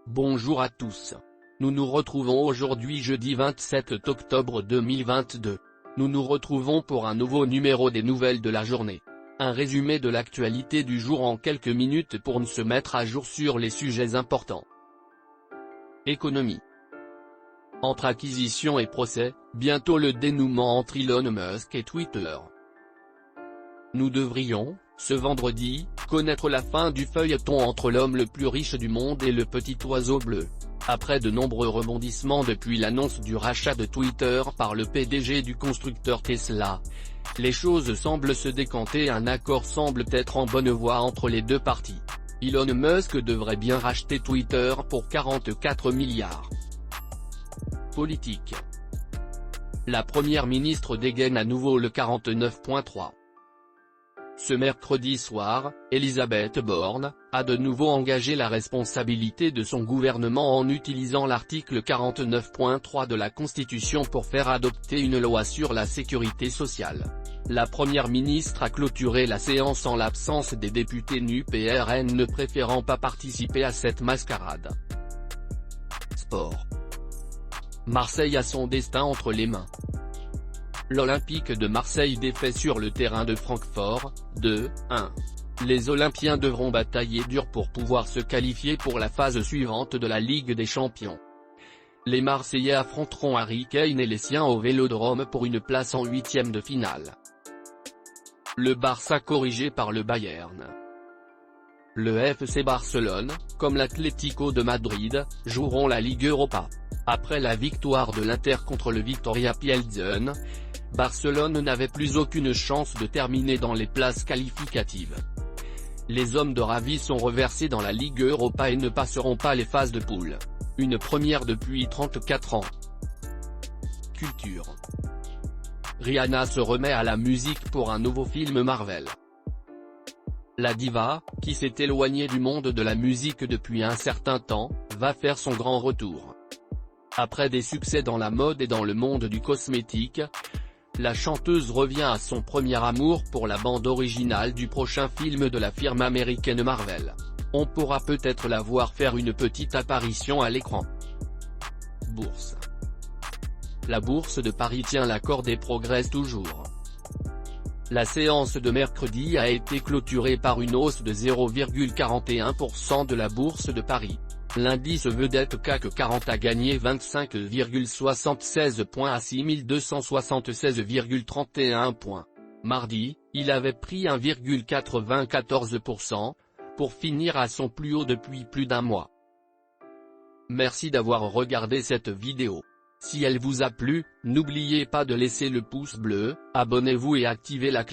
Bonjour à tous. Nous nous retrouvons aujourd'hui jeudi 27 octobre 2022. Nous nous retrouvons pour un nouveau numéro des nouvelles de la journée. Un résumé de l'actualité du jour en quelques minutes pour nous se mettre à jour sur les sujets importants. Économie. Entre acquisition et procès, bientôt le dénouement entre Elon Musk et Twitter. Nous devrions, ce vendredi, connaître la fin du feuilleton entre l'homme le plus riche du monde et le petit oiseau bleu. Après de nombreux rebondissements depuis l'annonce du rachat de Twitter par le PDG du constructeur Tesla, les choses semblent se décanter et un accord semble être en bonne voie entre les deux parties. Elon Musk devrait bien racheter Twitter pour 44 milliards. Politique. La première ministre dégaine à nouveau le 49.3. Ce mercredi soir, Elisabeth Borne a de nouveau engagé la responsabilité de son gouvernement en utilisant l'article 49.3 de la Constitution pour faire adopter une loi sur la sécurité sociale. La première ministre a clôturé la séance en l'absence des députés NUPRN ne préférant pas participer à cette mascarade. Sport. Marseille a son destin entre les mains. L'Olympique de Marseille défait sur le terrain de Francfort, 2-1. Les Olympiens devront batailler dur pour pouvoir se qualifier pour la phase suivante de la Ligue des Champions. Les Marseillais affronteront Harry Kane et les siens au Vélodrome pour une place en huitième de finale. Le Barça corrigé par le Bayern. Le FC Barcelone, comme l'Atlético de Madrid, joueront la Ligue Europa. Après la victoire de l'Inter contre le Viktoria Pilsen, Barcelone n'avait plus aucune chance de terminer dans les places qualificatives. Les hommes de Ravi sont reversés dans la Ligue Europa et ne passeront pas les phases de poule. Une première depuis 34 ans. Culture. Rihanna se remet à la musique pour un nouveau film Marvel. La diva, qui s'est éloignée du monde de la musique depuis un certain temps, va faire son grand retour. Après des succès dans la mode et dans le monde du cosmétique, la chanteuse revient à son premier amour pour la bande originale du prochain film de la firme américaine Marvel. On pourra peut-être la voir faire une petite apparition à l'écran. Bourse. La bourse de Paris tient la corde et progresse toujours. La séance de mercredi a été clôturée par une hausse de 0,41% de la bourse de Paris. L'indice vedette CAC 40 a gagné 25,76 points à 6276,31 points. Mardi, il avait pris 1,94%, pour finir à son plus haut depuis plus d'un mois. Merci d'avoir regardé cette vidéo. Si elle vous a plu, n'oubliez pas de laisser le pouce bleu, abonnez-vous et activez la cloche.